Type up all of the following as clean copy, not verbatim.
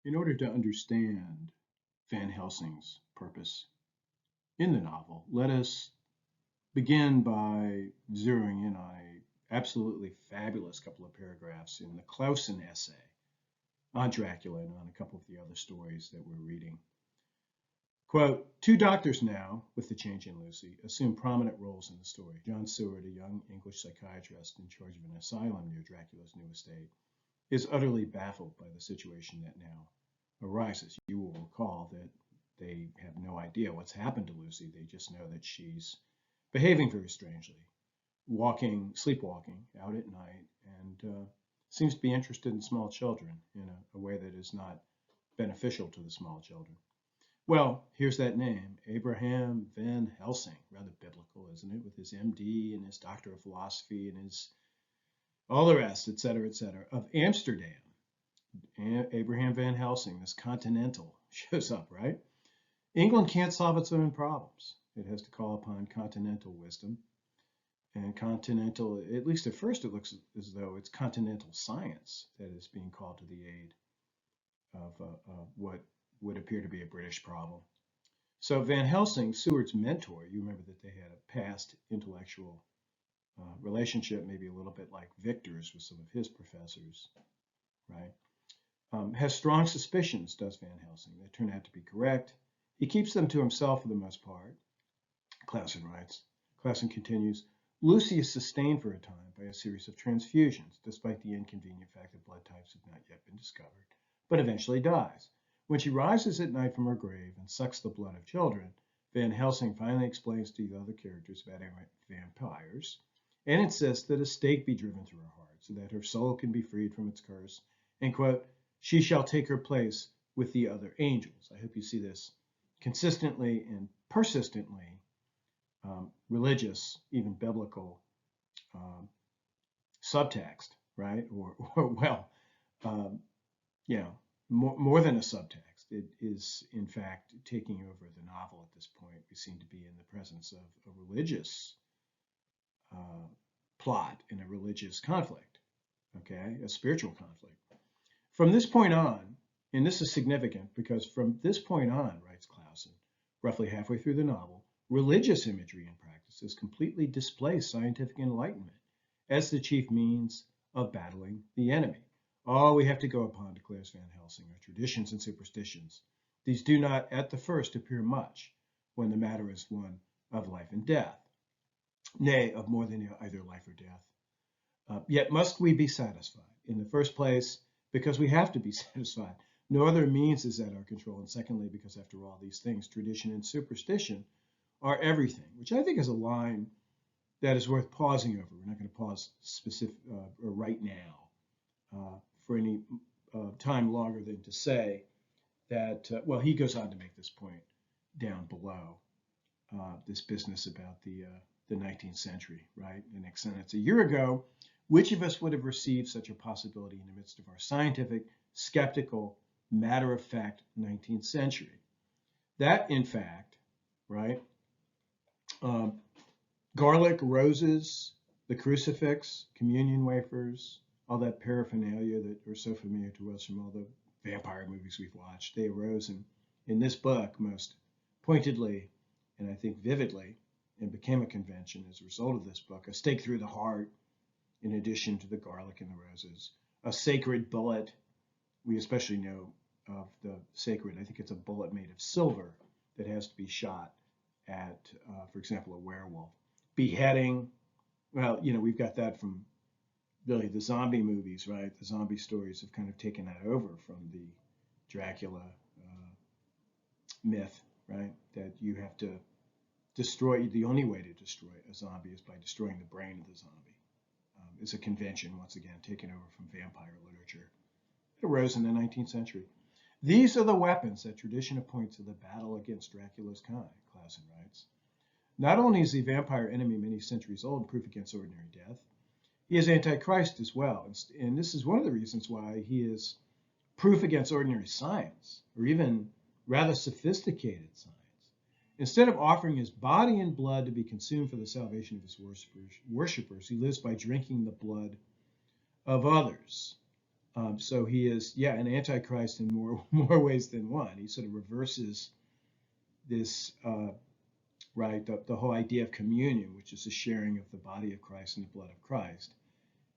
In order to understand Van Helsing's purpose in the novel, let us begin by zeroing in on a absolutely fabulous couple of paragraphs in the Clausen essay on Dracula and on a couple of the other stories that we're reading. Quote, two doctors now, with the change in Lucy, assume prominent roles in the story. John Seward, a young English psychiatrist in charge of an asylum near Dracula's new estate, is utterly baffled by the situation that now arises. You will recall that they have no idea what's happened to Lucy. They just know that she's behaving very strangely, sleepwalking out at night, and seems to be interested in small children in a way that is not beneficial to the small children. Well, here's that name, Abraham Van Helsing, rather biblical, isn't it, with his MD and his Doctor of Philosophy and his all the rest, et cetera, of Amsterdam. Abraham Van Helsing, this continental, shows up, right? England can't solve its own problems. It has to call upon continental wisdom. And continental, at least at first, it looks as though it's continental science that is being called to the aid of what would appear to be a British problem. So Van Helsing, Seward's mentor, you remember that they had a past intellectual relationship, maybe a little bit like Victor's with some of his professors, right? Has strong suspicions, does Van Helsing, that turn out to be correct. He keeps them to himself for the most part, Clausen writes. Clausen continues, Lucy is sustained for a time by a series of transfusions, despite the inconvenient fact that blood types have not yet been discovered, but eventually dies. When she rises at night from her grave and sucks the blood of children, Van Helsing finally explains to the other characters about vampires and insists that a stake be driven through her heart so that her soul can be freed from its curse, and quote, she shall take her place with the other angels. I hope you see this consistently and persistently religious, even biblical subtext, right? Or well, more than a subtext. It is, in fact, taking over the novel at this point. We seem to be in the presence of a religious plot and a religious conflict, okay, a spiritual conflict. From this point on, and this is significant because from this point on, writes Clausen, roughly halfway through the novel, religious imagery and practices completely displace scientific enlightenment as the chief means of battling the enemy. All we have to go upon, declares Van Helsing, are traditions and superstitions. These do not at the first appear much when the matter is one of life and death, nay, of more than either life or death. Yet must we be satisfied? In the first place, because we have to be satisfied. No other means is at our control. And secondly, because after all these things, tradition and superstition are everything, which I think is a line that is worth pausing over. We're not going to pause right now for any time longer than to say that, well, he goes on to make this point down below, this business about the 19th century, right? The next sentence. A year ago, which of us would have received such a possibility in the midst of our scientific, skeptical, matter-of-fact 19th century? That, in fact, right, garlic, roses, the crucifix, communion wafers, all that paraphernalia that are so familiar to us from all the vampire movies we've watched, they arose in this book most pointedly and I think vividly and became a convention as a result of this book. A stake through the heart, in addition to the garlic and the roses. A sacred bullet. We especially know of the sacred, I think it's a bullet made of silver that has to be shot at, for example, a werewolf. Beheading. Well, we've got that from really the zombie movies, right? The zombie stories have kind of taken that over from the Dracula myth, right? That you have to destroy, the only way to destroy a zombie is by destroying the brain of the zombie. Is a convention, once again, taken over from vampire literature. It arose in the 19th century. These are the weapons that tradition appoints to the battle against Dracula's kind, Clausen writes. Not only is the vampire enemy many centuries old and proof against ordinary death, he is Antichrist as well. And this is one of the reasons why he is proof against ordinary science, or even rather sophisticated science. Instead of offering his body and blood to be consumed for the salvation of his worshippers, he lives by drinking the blood of others. So he is, yeah, an antichrist in more ways than one. He sort of reverses this, right, the whole idea of communion, which is the sharing of the body of Christ and the blood of Christ.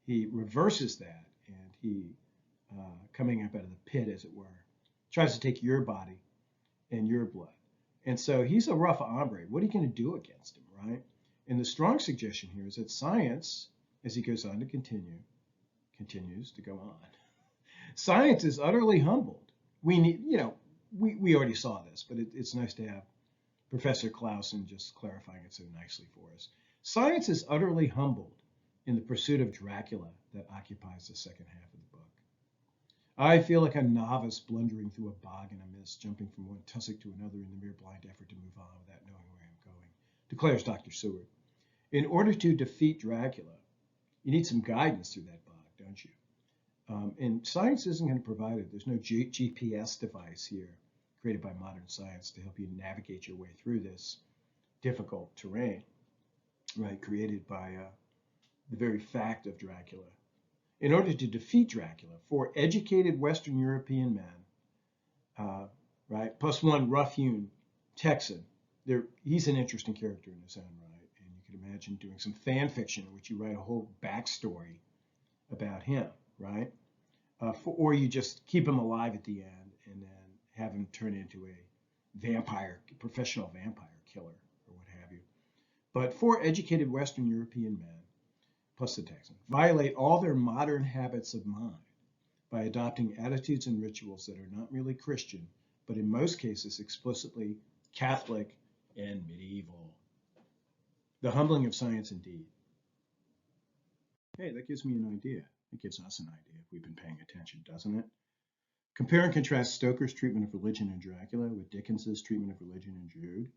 He reverses that, and he, coming up out of the pit, as it were, tries to take your body and your blood. And so he's a rough hombre. What are you going to do against him, right? And the strong suggestion here is that science, as he goes on to continues to go on. Science is utterly humbled. We need, we already saw this, but it's nice to have Professor Clausen just clarifying it so nicely for us. Science is utterly humbled in the pursuit of Dracula that occupies the second half of the book. I feel like a novice blundering through a bog in a mist, jumping from one tussock to another in the mere blind effort to move on without knowing where I'm going, declares Dr. Seward. In order to defeat Dracula, you need some guidance through that bog, don't you? And science isn't going to provide it. There's no GPS device here created by modern science to help you navigate your way through this difficult terrain, right, created by the very fact of Dracula. In order to defeat Dracula, 4 educated Western European men, right, plus one rough-hewn Texan, he's an interesting character in his own right, and you could imagine doing some fan fiction in which you write a whole backstory about him, right? Or you just keep him alive at the end and then have him turn into a professional vampire killer, or what have you. But 4 educated Western European men, plus the Texan, violate all their modern habits of mind by adopting attitudes and rituals that are not merely Christian, but in most cases explicitly Catholic and medieval. The humbling of science indeed. Hey, that gives me an idea. It gives us an idea if we've been paying attention, doesn't it? Compare and contrast Stoker's treatment of religion in Dracula with Dickens's treatment of religion in Jude.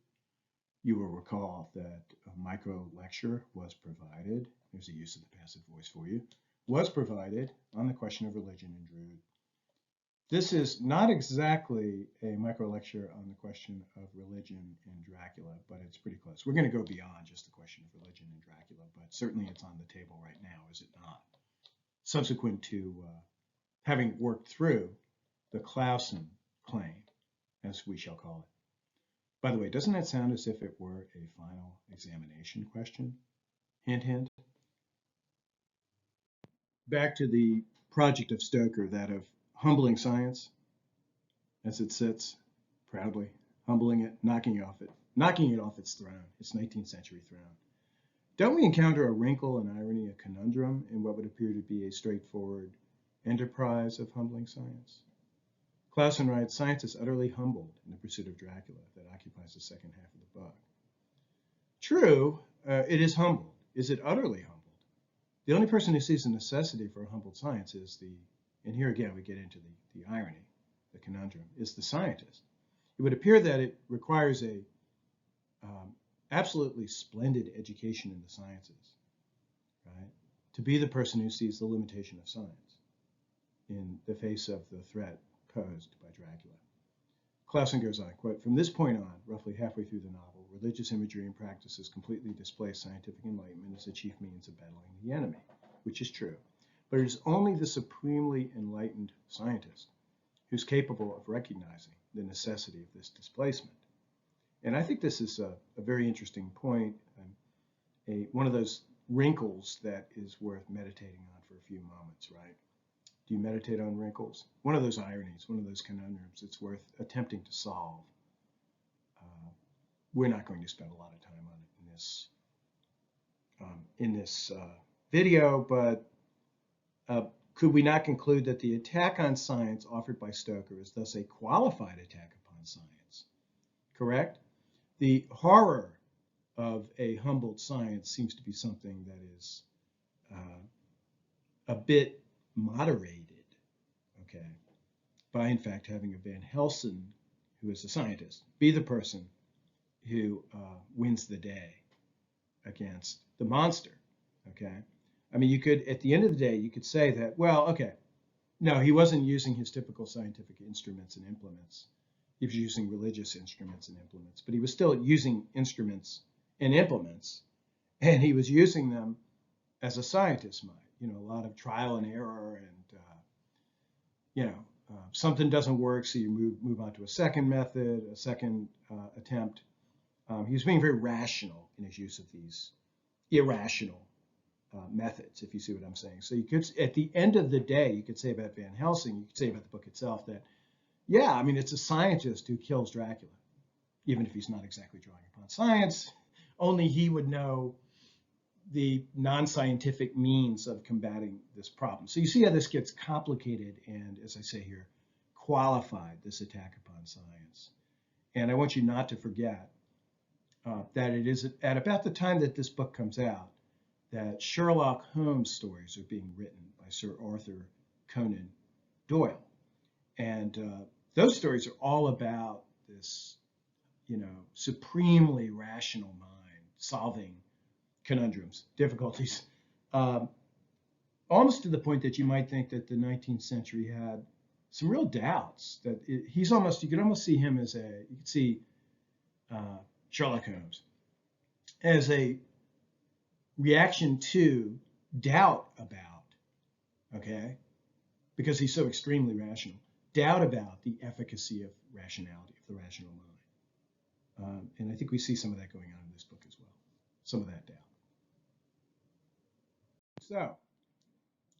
You will recall that a micro lecture was provided. There's a use of the passive voice for you. Was provided on the question of religion in Jude. This is not exactly a micro lecture on the question of religion in Dracula, but it's pretty close. We're going to go beyond just the question of religion in Dracula, but certainly it's on the table right now, is it not? Subsequent to having worked through the Clausen claim, as we shall call it. By the way, doesn't that sound as if it were a final examination question? Hint, hint. Back to the project of Stoker, that of humbling science as it sits proudly, humbling it, knocking it off its throne, its 19th century throne. Don't we encounter a wrinkle, an irony, a conundrum in what would appear to be a straightforward enterprise of humbling science? Clausen writes, science is utterly humbled in the pursuit of Dracula that occupies the second half of the book. True, it is humbled. Is it utterly humbled? The only person who sees the necessity for a humbled science is and here again we get into the irony, the conundrum, is the scientist. It would appear that it requires a absolutely splendid education in the sciences, right, to be the person who sees the limitation of science in the face of the threat posed by Dracula. Clausen goes on, quote, from this point on, roughly halfway through the novel, religious imagery and practices completely displace scientific enlightenment as the chief means of battling the enemy, which is true. But it is only the supremely enlightened scientist who's capable of recognizing the necessity of this displacement. And I think this is a very interesting point, one of those wrinkles that is worth meditating on for a few moments, right? Do you meditate on wrinkles? One of those ironies, one of those conundrums it's worth attempting to solve. We're not going to spend a lot of time on it in this video, but could we not conclude that the attack on science offered by Stoker is thus a qualified attack upon science? Correct? The horror of a humbled science seems to be something that is a bit moderated, okay, by in fact having a VanHelsing, who is a scientist, be the person who wins the day against the monster, okay? I mean, you could, at the end of the day, you could say that, well, okay, no, he wasn't using his typical scientific instruments and implements. He was using religious instruments and implements, but he was still using instruments and implements, and he was using them as a scientist might, a lot of trial and error and something doesn't work, so you move on to a second method, a second attempt. He was being very rational in his use of these irrational methods, if you see what I'm saying. So you could, at the end of the day, you could say about Van Helsing, you could say about the book itself that, yeah, I mean, it's a scientist who kills Dracula, even if he's not exactly drawing upon science. Only he would know the non-scientific means of combating this problem. So you see how this gets complicated and, as I say here, qualified, this attack upon science. And I want you not to forget that it is at about the time that this book comes out that Sherlock Holmes stories are being written by Sir Arthur Conan Doyle. And those stories are all about this, supremely rational mind solving conundrums, difficulties, almost to the point that you might think that the 19th century had some real doubts. That you could almost see him as you could see Sherlock Holmes as a reaction to doubt about, okay, because he's so extremely rational, doubt about the efficacy of rationality, of the rational mind. And I think we see some of that going on in this book as well, some of that doubt. So,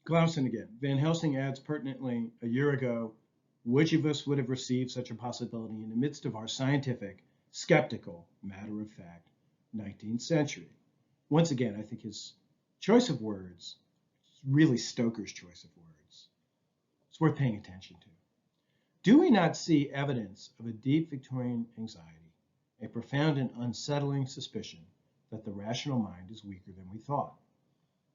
Glausen again. Van Helsing adds pertinently, a year ago, which of us would have received such a possibility in the midst of our scientific, skeptical, matter-of-fact 19th century? Once again, I think his choice of words, really Stoker's choice of words, it's worth paying attention to. Do we not see evidence of a deep Victorian anxiety, a profound and unsettling suspicion that the rational mind is weaker than we thought?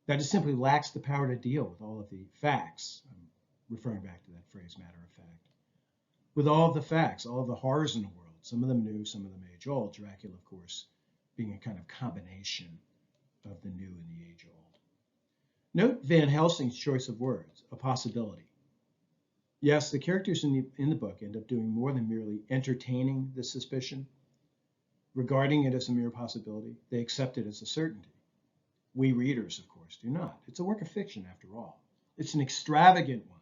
That it simply lacks the power to deal with all of the facts. I'm referring back to that phrase, matter of fact. With all of the facts, all of the horrors in the world, some of them new, some of them age-old. Dracula, of course, being a kind of combination of the new and the age-old. Note Van Helsing's choice of words, a possibility. Yes, the characters in the book end up doing more than merely entertaining the suspicion, regarding it as a mere possibility. They accept it as a certainty. We readers, of course, do not. It's a work of fiction, after all. It's an extravagant one,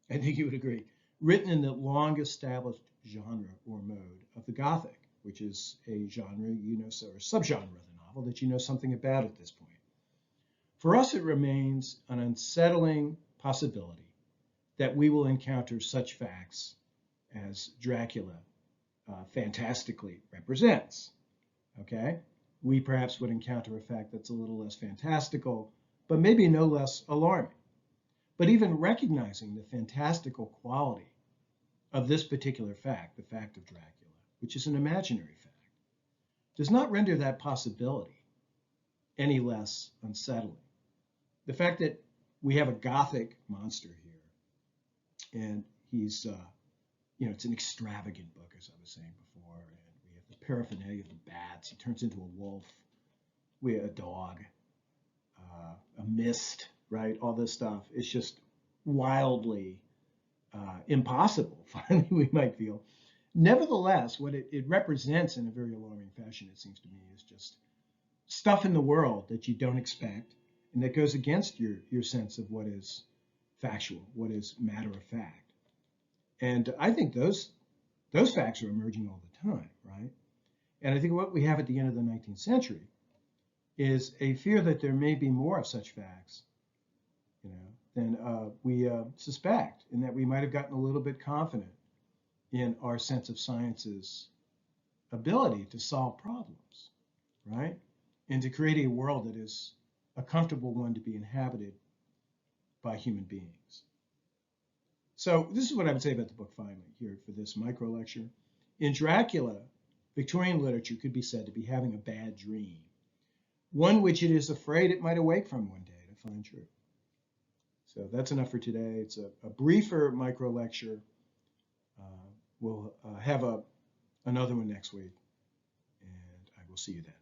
I think you would agree, written in the long-established genre or mode of the Gothic, which is a genre, or subgenre of the novel that you know something about at this point. For us, it remains an unsettling possibility that we will encounter such facts as Dracula fantastically represents, okay? We perhaps would encounter a fact that's a little less fantastical, but maybe no less alarming. But even recognizing the fantastical quality of this particular fact, the fact of Dracula, which is an imaginary fact, does not render that possibility any less unsettling. The fact that we have a Gothic monster here, and he's, it's an extravagant book, as I was saying before, and we have the paraphernalia of the bats. He turns into a wolf, we have a dog, a mist, right? All this stuff. It's just wildly impossible, finally, we might feel. Nevertheless, what it represents in a very alarming fashion, it seems to me, is just stuff in the world that you don't expect, and that goes against your sense of what is factual, what is matter of fact. And I think those facts are emerging all the time, right? And I think what we have at the end of the 19th century is a fear that there may be more of such facts, than we suspect, and that we might have gotten a little bit confident in our sense of science's ability to solve problems, right? And to create a world that is a comfortable one to be inhabited by human beings. So this is what I would say about the book finally here for this micro lecture. In Dracula, Victorian literature could be said to be having a bad dream, one which it is afraid it might awake from one day to find truth. So that's enough for today. It's a briefer micro lecture. We'll have another one next week, and I will see you then.